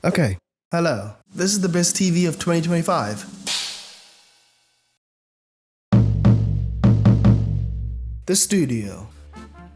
Okay, hello. This is the best TV of 2025. The Studio.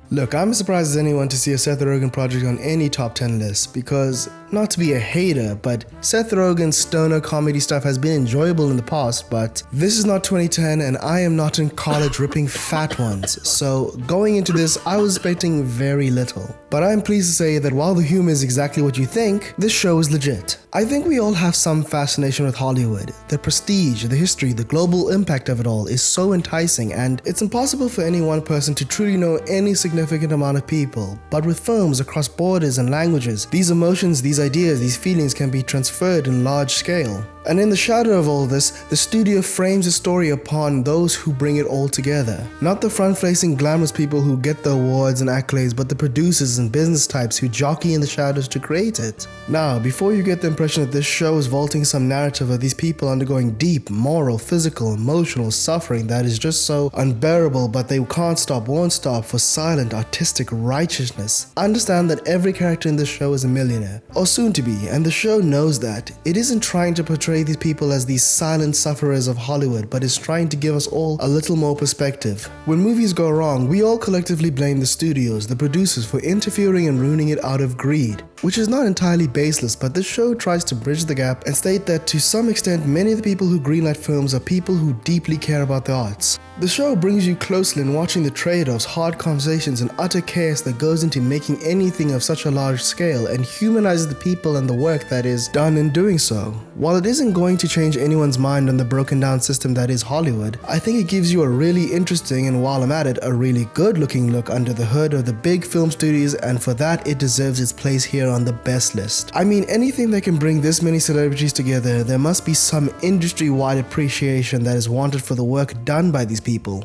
Look, I'm as surprised as anyone to see a Seth Rogen project on any top 10 list because, not to be a hater, but Seth Rogen's stoner comedy stuff has been enjoyable in the past, but this is not 2010 and I am not in college ripping fat ones, so going into this I was expecting very little. But I'm pleased to say that while the humor is exactly what you think, this show is legit. I think we all have some fascination with Hollywood. The prestige, the history, the global impact of it all is so enticing, and it's impossible for any one person to truly know any significant amount of people. But with films across borders and languages, these emotions, these ideas, these feelings can be transferred in large scale. And in the shadow of all this, the studio frames a story upon those who bring it all together. Not the front-facing glamorous people who get the awards and accolades, but the producers and business types who jockey in the shadows to create it. Now, before you get the impression that this show is vaulting some narrative of these people undergoing deep, moral, physical, emotional suffering that is just so unbearable but they can't stop, won't stop for silent, artistic righteousness, understand that every character in this show is a millionaire, or soon to be, and the show knows that. It isn't trying to portray these people as these silent sufferers of Hollywood, but is trying to give us all a little more perspective. When movies go wrong, we all collectively blame the studios, the producers, for interfering and ruining it out of greed, which is not entirely baseless, but this show tries to bridge the gap and state that to some extent many of the people who greenlight films are people who deeply care about the arts. The show brings you closely in watching the trade-offs, hard conversations, and utter chaos that goes into making anything of such a large scale, and humanizes the people and the work that is done in doing so. While it isn't going to change anyone's mind on the broken down system that is Hollywood, I think it gives you a really interesting, and while I'm at it, a really good looking look under the hood of the big film studios, and for that it deserves its place here on the best list. I mean, anything that can bring this many celebrities together, there must be some industry-wide appreciation that is wanted for the work done by these people.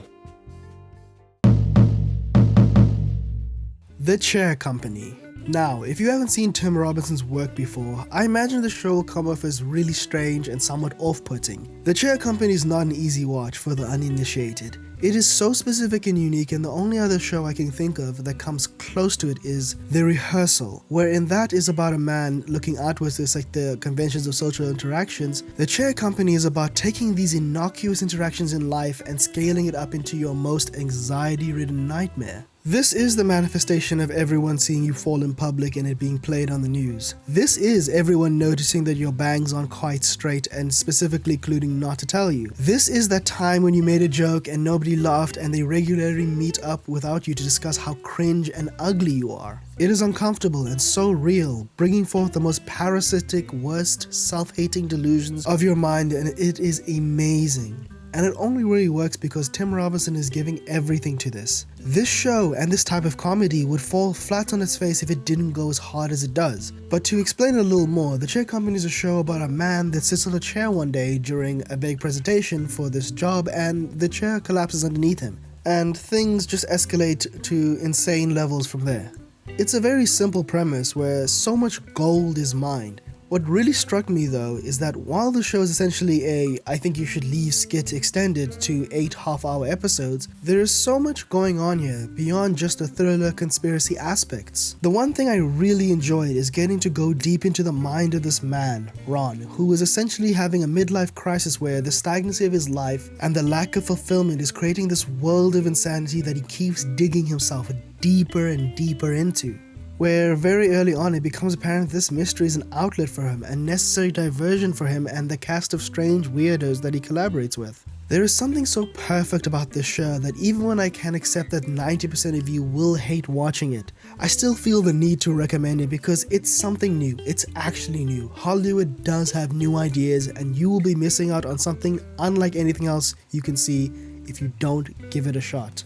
The Chair Company. Now, if you haven't seen Tim Robinson's work before, I imagine the show will come off as really strange and somewhat off-putting. The Chair Company is not an easy watch for the uninitiated. It is so specific and unique, and the only other show I can think of that comes close to it is The Rehearsal, wherein that is about a man looking outwards to like the conventions of social interactions. The Chair Company is about taking these innocuous interactions in life and scaling it up into your most anxiety-ridden nightmare. This is the manifestation of everyone seeing you fall in public and it being played on the news. This is everyone noticing that your bangs aren't quite straight and specifically including not to tell you. This is that time when you made a joke and nobody laughed and they regularly meet up without you to discuss how cringe and ugly you are. It is uncomfortable and so real, bringing forth the most parasitic, worst, self-hating delusions of your mind, and it is amazing. And it only really works because Tim Robinson is giving everything to this. This show and this type of comedy would fall flat on its face if it didn't go as hard as it does. But to explain a little more, The Chair Company is a show about a man that sits on a chair one day during a big presentation for this job, and the chair collapses underneath him, and things just escalate to insane levels from there. It's a very simple premise where so much gold is mined. What really struck me though is that while the show is essentially a I think you should leave skit extended to 8 half-hour episodes, there is so much going on here beyond just the thriller conspiracy aspects. The one thing I really enjoyed is getting to go deep into the mind of this man, Ron, who is essentially having a midlife crisis where the stagnancy of his life and the lack of fulfillment is creating this world of insanity that he keeps digging himself deeper and deeper into. Where very early on it becomes apparent this mystery is an outlet for him, a necessary diversion for him and the cast of strange weirdos that he collaborates with. There is something so perfect about this show that even when I can accept that 90% of you will hate watching it, I still feel the need to recommend it because it's something new. It's actually new. Hollywood does have new ideas, and you will be missing out on something unlike anything else you can see if you don't give it a shot.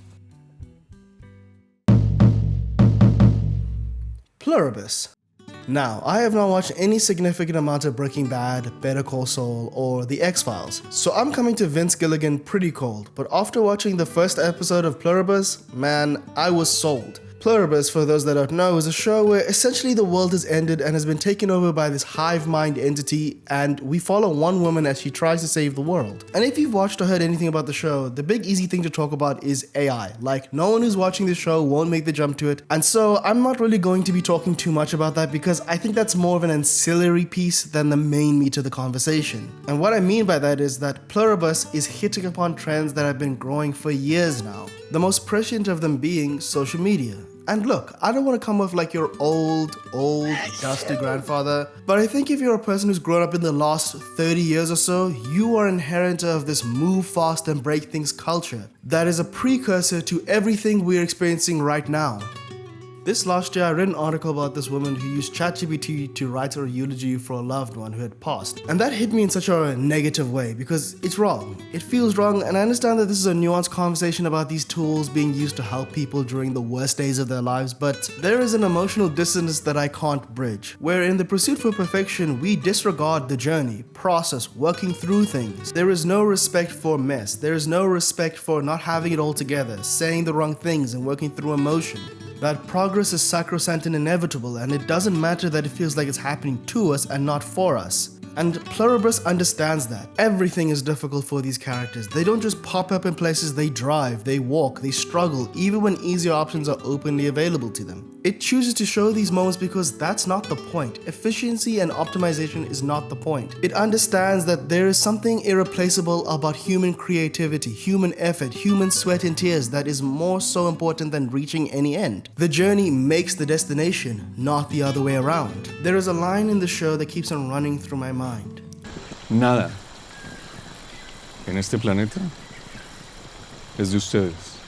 Pluribus. Now, I have not watched any significant amount of Breaking Bad, Better Call Saul, or The X-Files, so I'm coming to Vince Gilligan pretty cold, but after watching the first episode of Pluribus, man, I was sold. Pluribus, for those that don't know, is a show where essentially the world has ended and has been taken over by this hive mind entity, and we follow one woman as she tries to save the world. And if you've watched or heard anything about the show, the big easy thing to talk about is AI. Like, no one who's watching this show won't make the jump to it, and so I'm not really going to be talking too much about that because I think that's more of an ancillary piece than the main meat of the conversation. And what I mean by that is that Pluribus is hitting upon trends that have been growing for years now, the most prescient of them being social media. And look, I don't want to come off like your old, dusty grandfather, but I think if you're a person who's grown up in the last 30 years or so, you are inherent of this move fast and break things culture that is a precursor to everything we're experiencing right now. This last year, I read an article about this woman who used ChatGPT to write her a eulogy for a loved one who had passed. And that hit me in such a negative way because it's wrong. It feels wrong, and I understand that this is a nuanced conversation about these tools being used to help people during the worst days of their lives, but there is an emotional dissonance that I can't bridge, where in the pursuit for perfection, we disregard the journey, process, working through things. There is no respect for mess. There is no respect for not having it all together, saying the wrong things and working through emotion. That progress is sacrosanct and inevitable, and it doesn't matter that it feels like it's happening to us and not for us. And Pluribus understands that. Everything is difficult for these characters. They don't just pop up in places, they drive, they walk, they struggle, even when easier options are openly available to them. It chooses to show these moments because that's not the point. Efficiency and optimization is not the point. It understands that there is something irreplaceable about human creativity, human effort, human sweat and tears that is more so important than reaching any end. The journey makes the destination, not the other way around. There is a line in the show that keeps on running through my mind. Nada en este planeta es de ustedes.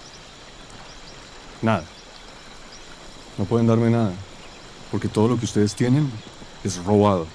Nada. No pueden darme nada, porque todo lo que ustedes tienen es robado.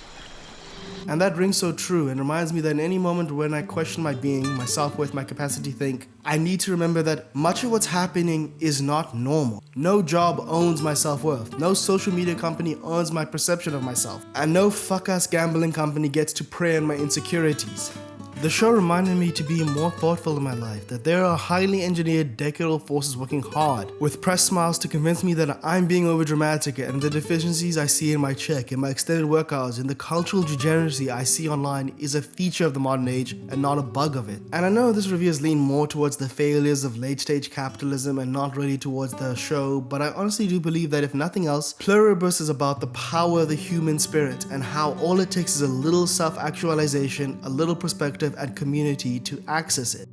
And that rings so true and reminds me that in any moment when I question my being, my self-worth, my capacity to think, I need to remember that much of what's happening is not normal. No job owns my self-worth. No social media company owns my perception of myself. And no fuck-ass gambling company gets to prey on my insecurities. The show reminded me to be more thoughtful in my life, that there are highly engineered decadal forces working hard, with press smiles to convince me that I'm being overdramatic and the deficiencies I see in my check, in my extended workouts, and the cultural degeneracy I see online is a feature of the modern age and not a bug of it. And I know this review has leaned more towards the failures of late-stage capitalism and not really towards the show, but I honestly do believe that if nothing else, Pluribus is about the power of the human spirit and how all it takes is a little self-actualization, a little perspective, and community to access it.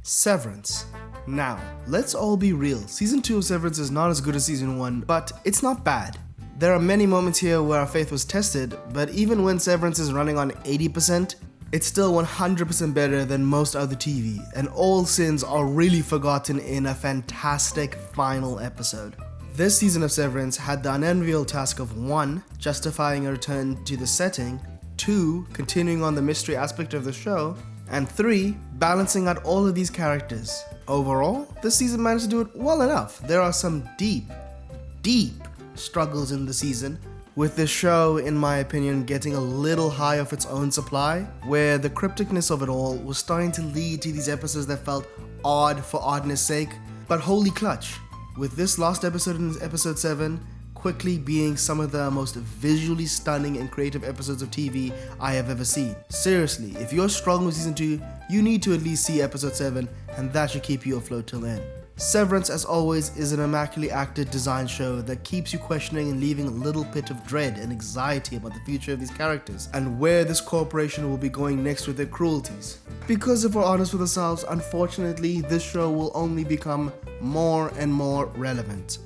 Severance. Now, let's all be real. Season 2 of Severance is not as good as Season 1, but it's not bad. There are many moments here where our faith was tested, but even when Severance is running on 80%, it's still 100% better than most other TV, and all sins are really forgotten in a fantastic final episode. This season of Severance had the unenviable task of 1. Justifying a return to the setting, 2. Continuing on the mystery aspect of the show, and 3. Balancing out all of these characters. Overall, this season managed to do it well enough. There are some deep struggles in the season, with this show, in my opinion, getting a little high off its own supply, where the crypticness of it all was starting to lead to these episodes that felt odd for oddness sake, but wholly clutch, with this last episode in episode 7 quickly being some of the most visually stunning and creative episodes of TV I have ever seen. Seriously, if you're strong with season 2, you need to at least see episode 7, and that should keep you afloat till then. Severance, as always, is an immaculately acted design show that keeps you questioning and leaving a little pit of dread and anxiety about the future of these characters and where this corporation will be going next with their cruelties. Because if we're honest with ourselves, unfortunately, this show will only become more and more relevant.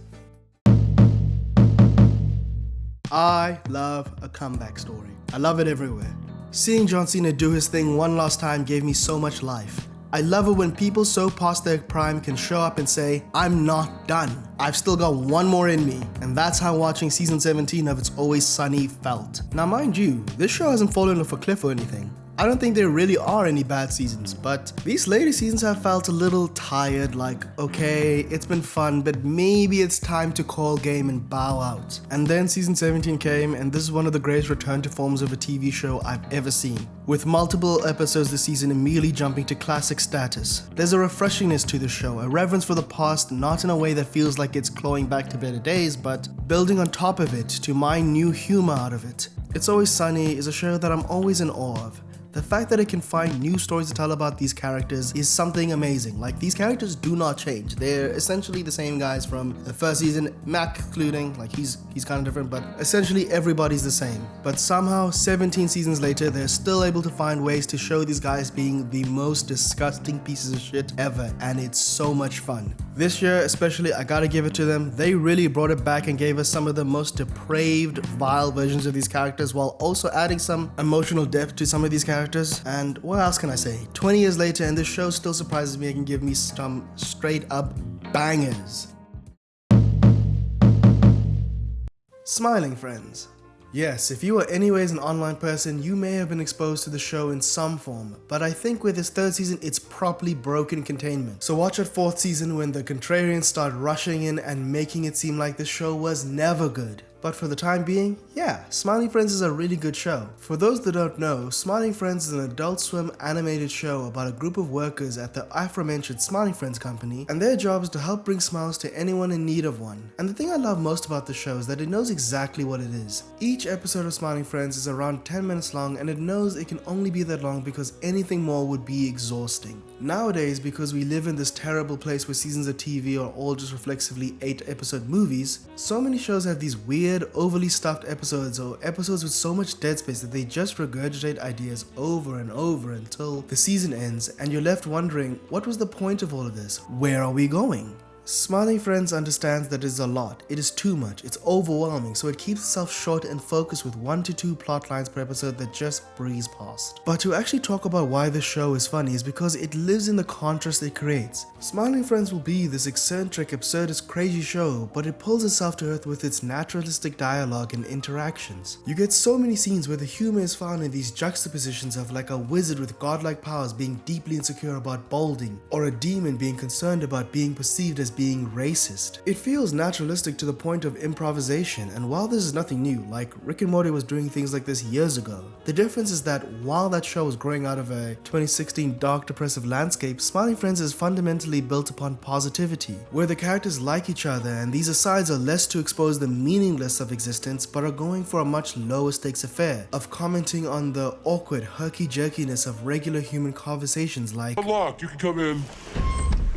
I love a comeback story. I love it everywhere. Seeing John Cena do his thing one last time gave me so much life. I love it when people so past their prime can show up and say, I'm not done. I've still got one more in me. And that's how watching season 17 of It's Always Sunny felt. Now mind you, this show hasn't fallen off a cliff or anything. I don't think there really are any bad seasons, but these later seasons have felt a little tired, like, okay, it's been fun, but maybe it's time to call game and bow out. And then season 17 came, and this is one of the greatest return to forms of a TV show I've ever seen. With multiple episodes this season immediately jumping to classic status. There's a refreshingness to the show, a reverence for the past, not in a way that feels like it's clawing back to better days, but building on top of it to mine new humor out of it. It's Always Sunny is a show that I'm always in awe of. The fact that it can find new stories to tell about these characters is something amazing. Like, these characters do not change. They're essentially the same guys from the first season, Mac including, like he's kind of different, but essentially everybody's the same. But somehow, 17 seasons later, they're still able to find ways to show these guys being the most disgusting pieces of shit ever, and it's so much fun. This year, especially, I gotta give it to them. They really brought it back and gave us some of the most depraved, vile versions of these characters while also adding some emotional depth to some of these characters. And what else can I say? 20 years later, and this show still surprises me and can give me some straight up bangers. Smiling Friends. Yes, if you are anyways an online person, you may have been exposed to the show in some form, but I think with this third season, it's properly broken containment. So watch at fourth season when the contrarians start rushing in and making it seem like the show was never good. But for the time being, yeah, Smiling Friends is a really good show. For those that don't know, Smiling Friends is an Adult Swim animated show about a group of workers at the aforementioned Smiling Friends company, and their job is to help bring smiles to anyone in need of one. And the thing I love most about the show is that it knows exactly what it is. Each episode of Smiling Friends is around 10 minutes long, and it knows it can only be that long because anything more would be exhausting. Nowadays, because we live in this terrible place where seasons of TV are all just reflexively 8-episode movies, so many shows have these weird, overly stuffed episodes or episodes with so much dead space that they just regurgitate ideas over and over until the season ends and you're left wondering, what was the point of all of this? Where are we going? Smiling Friends understands that it is a lot, it is too much, it's overwhelming, so it keeps itself short and focused with 1 to 2 plot lines per episode that just breeze past. But to actually talk about why this show is funny is because it lives in the contrast it creates. Smiling Friends will be this eccentric, absurdist, crazy show, but it pulls itself to earth with its naturalistic dialogue and interactions. You get so many scenes where the humor is found in these juxtapositions of like a wizard with godlike powers being deeply insecure about balding, or a demon being concerned about being perceived as being racist. It feels naturalistic to the point of improvisation, and while this is nothing new, like Rick and Morty was doing things like this years ago, the difference is that while that show was growing out of a 2016 dark depressive landscape, Smiling Friends is fundamentally built upon positivity, where the characters like each other and these asides are less to expose the meaningless of existence but are going for a much lower stakes affair of commenting on the awkward herky-jerkiness of regular human conversations like, "Unlocked, you can come in."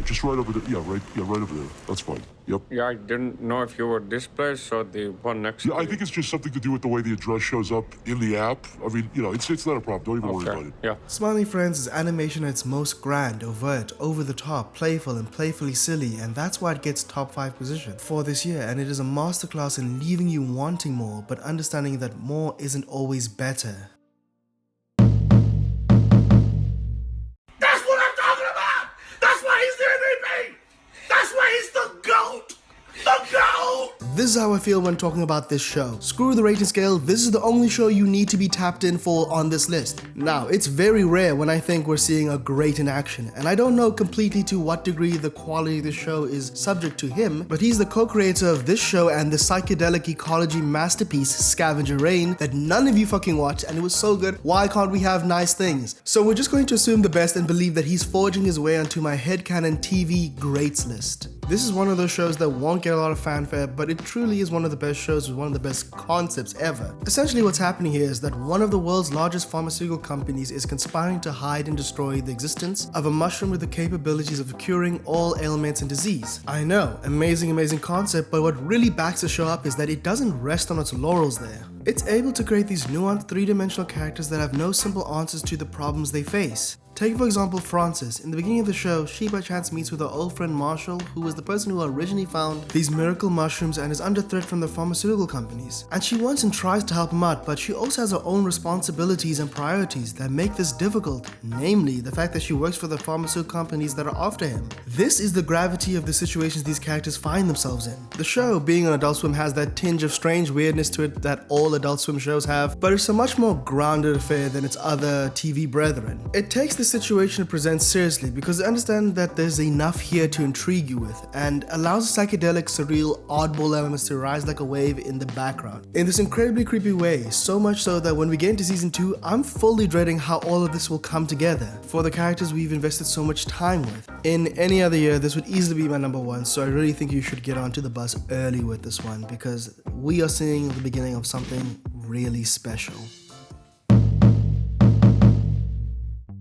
Just right over there. Yeah, right over there. That's fine. Yep. Yeah, I didn't know if you were this place or the one next to Yeah, I think it's just something to do with the way the address shows up in the app. I mean, it's not a problem. Don't even worry about it. Yeah. Smiling Friends is animation at its most grand, overt, over-the-top, playful, and playfully silly, and that's why it gets top 5 position for this year, and it is a masterclass in leaving you wanting more, but understanding that more isn't always better. This is how I feel when talking about this show. Screw the rating scale, this is the only show you need to be tapped in for on this list. Now, it's very rare when I think we're seeing a great in action, and I don't know completely to what degree the quality of the show is subject to him, but he's the co-creator of this show and the psychedelic ecology masterpiece Scavenger Rain that none of you fucking watched, and it was so good, why can't we have nice things? So we're just going to assume the best and believe that he's forging his way onto my headcanon TV greats list. This is one of those shows that won't get a lot of fanfare, but it truly is one of the best shows with one of the best concepts ever. Essentially what's happening here is that one of the world's largest pharmaceutical companies is conspiring to hide and destroy the existence of a mushroom with the capabilities of curing all ailments and disease. I know, amazing concept, but what really backs the show up is that it doesn't rest on its laurels there. It's able to create these nuanced three-dimensional characters that have no simple answers to the problems they face. Take for example Frances. In the beginning of the show, she by chance meets with her old friend Marshall, who was the person who originally found these miracle mushrooms and is under threat from the pharmaceutical companies. And she wants and tries to help him out, but she also has her own responsibilities and priorities that make this difficult, namely the fact that she works for the pharmaceutical companies that are after him. This is the gravity of the situations these characters find themselves in. The show, being on Adult Swim, has that tinge of strange weirdness to it that all all Adult Swim shows have, but it's a much more grounded affair than its other TV brethren. It takes the situation it presents seriously because it understands that there's enough here to intrigue you with, and allows the psychedelic, surreal, oddball elements to rise like a wave in the background in this incredibly creepy way, so much so that when we get into season 2, I'm fully dreading how all of this will come together for the characters we've invested so much time with. In any other year, this would easily be my number 1, so I really think you should get onto the bus early with this one because we are seeing the beginning of something really special.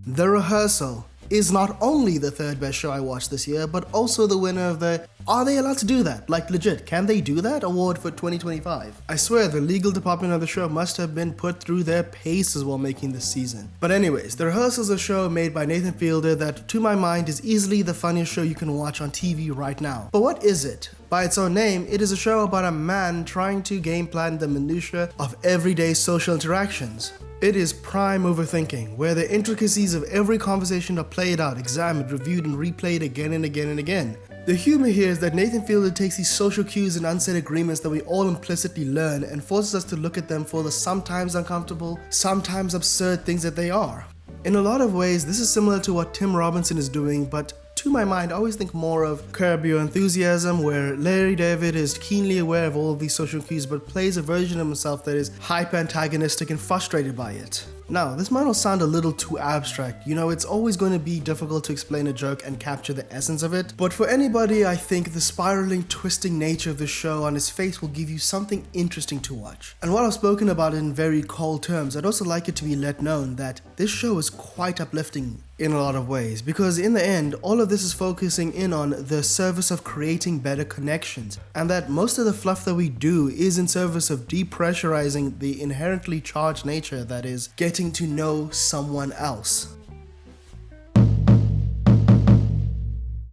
The Rehearsal is not only the 3rd best show I watched this year, but also the winner of the "Are they allowed to do that? Like legit, can they do that?" award for 2025. I swear the legal department of the show must have been put through their paces while making this season. But anyways, The Rehearsal is a show made by Nathan Fielder that to my mind is easily the funniest show you can watch on TV right now. But what is it? By its own name, it is a show about a man trying to game plan the minutiae of everyday social interactions. It is prime overthinking, where the intricacies of every conversation are played out, examined, reviewed, and replayed again and again and again. The humor here is that Nathan Fielder takes these social cues and unsaid agreements that we all implicitly learn and forces us to look at them for the sometimes uncomfortable, sometimes absurd things that they are. In a lot of ways, this is similar to what Tim Robinson is doing, but to my mind, I always think more of Curb Your Enthusiasm, where Larry David is keenly aware of all of these social cues but plays a version of himself that is hyper-antagonistic and frustrated by it. Now, this might all sound a little too abstract. You know, it's always going to be difficult to explain a joke and capture the essence of it. But for anybody, I think the spiraling, twisting nature of the show on its face will give you something interesting to watch. And while I've spoken about it in very cold terms, I'd also like it to be let known that this show is quite uplifting in a lot of ways, because in the end, all of this is focusing in on the service of creating better connections, and that most of the fluff that we do is in service of depressurizing the inherently charged nature that is getting to know someone else.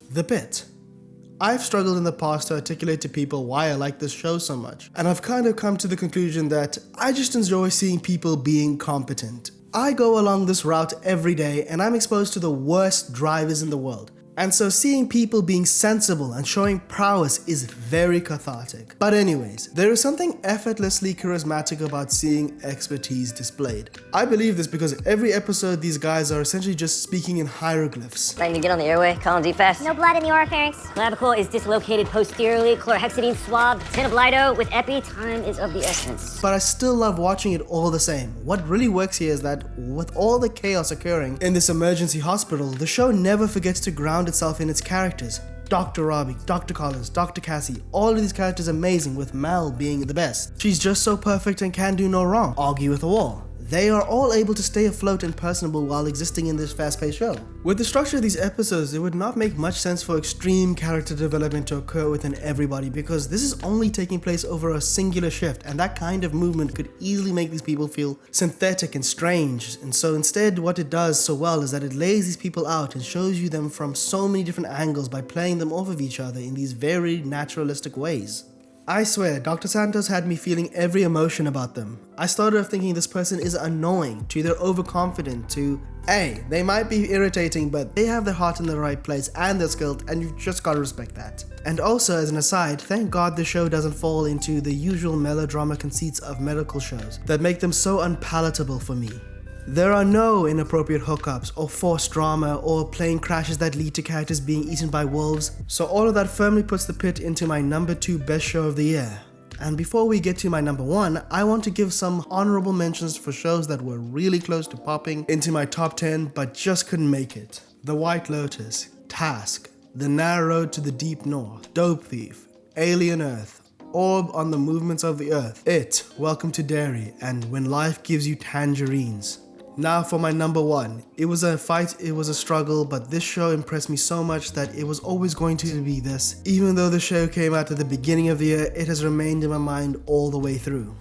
The Bit. I've struggled in the past to articulate to people why I like this show so much, and I've kind of come to the conclusion that I just enjoy seeing people being competent. I go along this route every day and I'm exposed to the worst drivers in the world. And so seeing people being sensible and showing prowess is very cathartic. But anyways, there is something effortlessly charismatic about seeing expertise displayed. I believe this because every episode these guys are essentially just speaking in hieroglyphs. Starting to get on the airway, calling deep fast. No blood in the oropharynx. Clavicle is dislocated posteriorly, chlorhexidine swabbed, tenobledo with epi, time is of the essence. But I still love watching it all the same. What really works here is that with all the chaos occurring in this emergency hospital, the show never forgets to ground itself in its characters. Dr. Robbie, Dr. Collins, Dr. Cassie, all of these characters amazing, with Mel being the best. She's just so perfect and can do no wrong. Argue with a wall. They are all able to stay afloat and personable while existing in this fast-paced show. With the structure of these episodes, it would not make much sense for extreme character development to occur within everybody, because this is only taking place over a singular shift, and that kind of movement could easily make these people feel synthetic and strange. And so instead, what it does so well is that it lays these people out and shows you them from so many different angles by playing them off of each other in these very naturalistic ways. I swear, Dr. Santos had me feeling every emotion about them. I started off thinking this person is annoying, to they're overconfident, to hey, they might be irritating, but they have their heart in the right place and they're skilled, and you've just gotta respect that. And also, as an aside, thank God the show doesn't fall into the usual melodrama conceits of medical shows that make them so unpalatable for me. There are no inappropriate hookups or forced drama or plane crashes that lead to characters being eaten by wolves, so all of that firmly puts The Pit into my number 2 best show of the year. And before we get to my number 1, I want to give some honorable mentions for shows that were really close to popping into my top 10 but just couldn't make it. The White Lotus, Task, The Narrow Road to the Deep North, Dope Thief, Alien Earth, Orb on the Movements of the Earth, It, Welcome to Derry, and When Life Gives You Tangerines. Now for my number 1. It was a fight, it was a struggle, but this show impressed me so much that it was always going to be this. Even though the show came out at the beginning of the year, it has remained in my mind all the way through.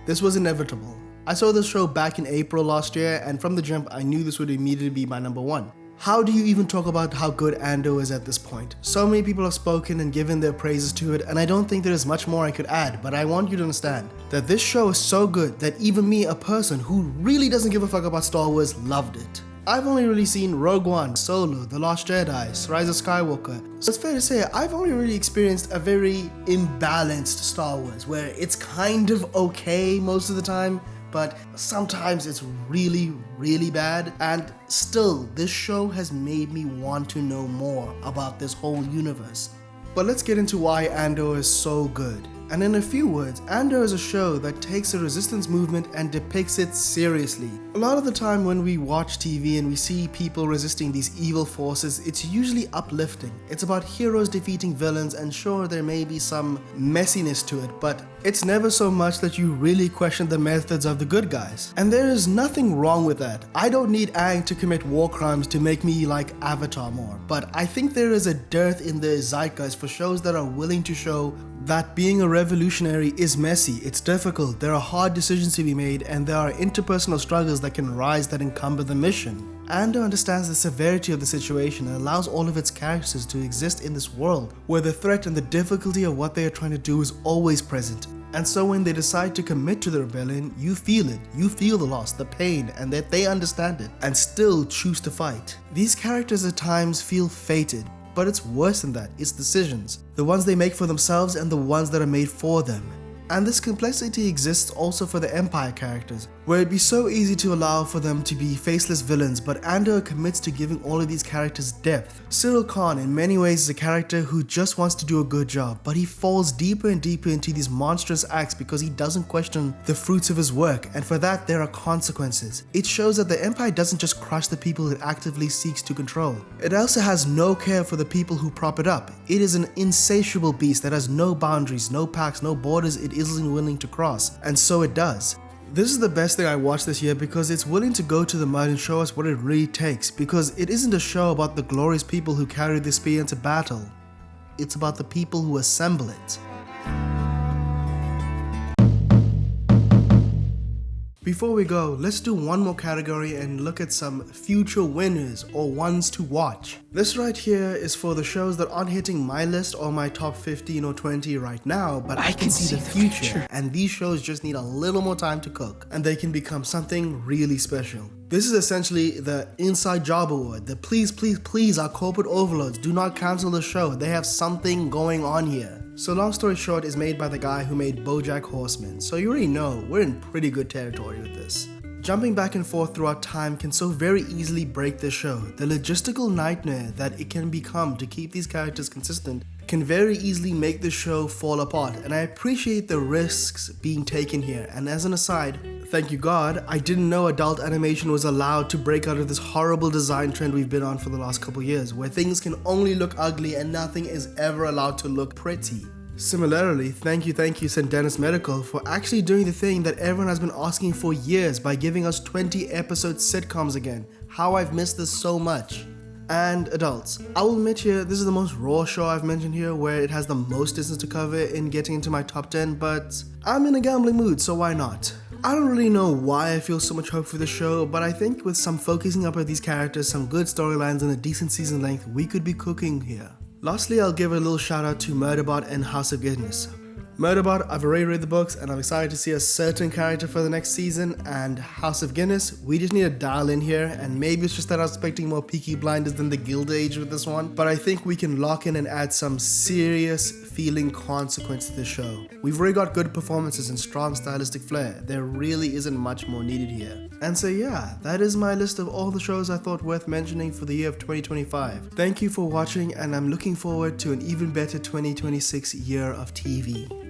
This was inevitable. I saw this show back in April last year, and from the jump I knew this would immediately be my number 1. How do you even talk about how good Ando is at this point? So many people have spoken and given their praises to it, and I don't think there is much more I could add, but I want you to understand that this show is so good that even me, a person who really doesn't give a fuck about Star Wars, loved it. I've only really seen Rogue One, Solo, The Last Jedi, Rise of Skywalker. So it's fair to say I've only really experienced a very imbalanced Star Wars, where it's kind of okay most of the time, but sometimes it's really, really bad. And still, this show has made me want to know more about this whole universe. But let's get into why Andor is so good. And in a few words, Andor is a show that takes the resistance movement and depicts it seriously. A lot of the time when we watch TV and we see people resisting these evil forces, it's usually uplifting. It's about heroes defeating villains, and sure, there may be some messiness to it, but it's never so much that you really question the methods of the good guys. And there is nothing wrong with that. I don't need Aang to commit war crimes to make me like Avatar more, but I think there is a dearth in the zeitgeist for shows that are willing to show that being a revolutionary is messy, it's difficult, there are hard decisions to be made, and there are interpersonal struggles that can rise that encumber the mission. Andor understands the severity of the situation and allows all of its characters to exist in this world where the threat and the difficulty of what they are trying to do is always present. And so when they decide to commit to the rebellion, you feel it. You feel the loss, the pain, and that they understand it and still choose to fight. These characters at times feel fated, but it's worse than that. It's decisions. The ones they make for themselves and the ones that are made for them. And this complexity exists also for the Empire characters, where it'd be so easy to allow for them to be faceless villains, but Andor commits to giving all of these characters depth. Cyril Khan in many ways is a character who just wants to do a good job, but he falls deeper and deeper into these monstrous acts because he doesn't question the fruits of his work, and for that there are consequences. It shows that the Empire doesn't just crush the people it actively seeks to control. It also has no care for the people who prop it up. It is an insatiable beast that has no boundaries, no pacts, no borders it isn't willing to cross, and so it does. This is the best thing I watched this year because it's willing to go to the mud and show us what it really takes, because it isn't a show about the glorious people who carry the spear into battle. It's about the people who assemble it. Before we go, let's do one more category and look at some future winners or ones to watch. This right here is for the shows that aren't hitting my list or my top 15 or 20 right now, but I can see the future. And these shows just need a little more time to cook and they can become something really special. This is essentially the Inside Job Award, the please, please, please, our corporate overlords, do not cancel the show, they have something going on here. So long story short is made by the guy who made BoJack Horseman, so you already know we're in pretty good territory with this. Jumping back and forth throughout time can so very easily break the show. The logistical nightmare that it can become to keep these characters consistent can very easily make the show fall apart, and I appreciate the risks being taken here. And as an aside, thank you God, I didn't know adult animation was allowed to break out of this horrible design trend we've been on for the last couple years, where things can only look ugly and nothing is ever allowed to look pretty. Similarly, thank you St. Dennis Medical for actually doing the thing that everyone has been asking for years by giving us 20 episode sitcoms again. How I've missed this so much. And adults, I will admit here, this is the most raw show I've mentioned here, where it has the most distance to cover in getting into my top 10, but I'm in a gambling mood, so why not? I don't really know why I feel so much hope for the show, but I think with some focusing up of these characters, some good storylines and a decent season length, we could be cooking here. Lastly, I'll give a little shout out to Murderbot and House of Goodness. Murderbot, I've already read the books and I'm excited to see a certain character for the next season, and House of Guinness, we just need to dial in here, and maybe it's just that I was expecting more Peaky Blinders than the Gilded Age with this one, but I think we can lock in and add some serious feeling consequence to the show. We've already got good performances and strong stylistic flair, there really isn't much more needed here. And so yeah, that is my list of all the shows I thought worth mentioning for the year of 2025. Thank you for watching, and I'm looking forward to an even better 2026 year of TV.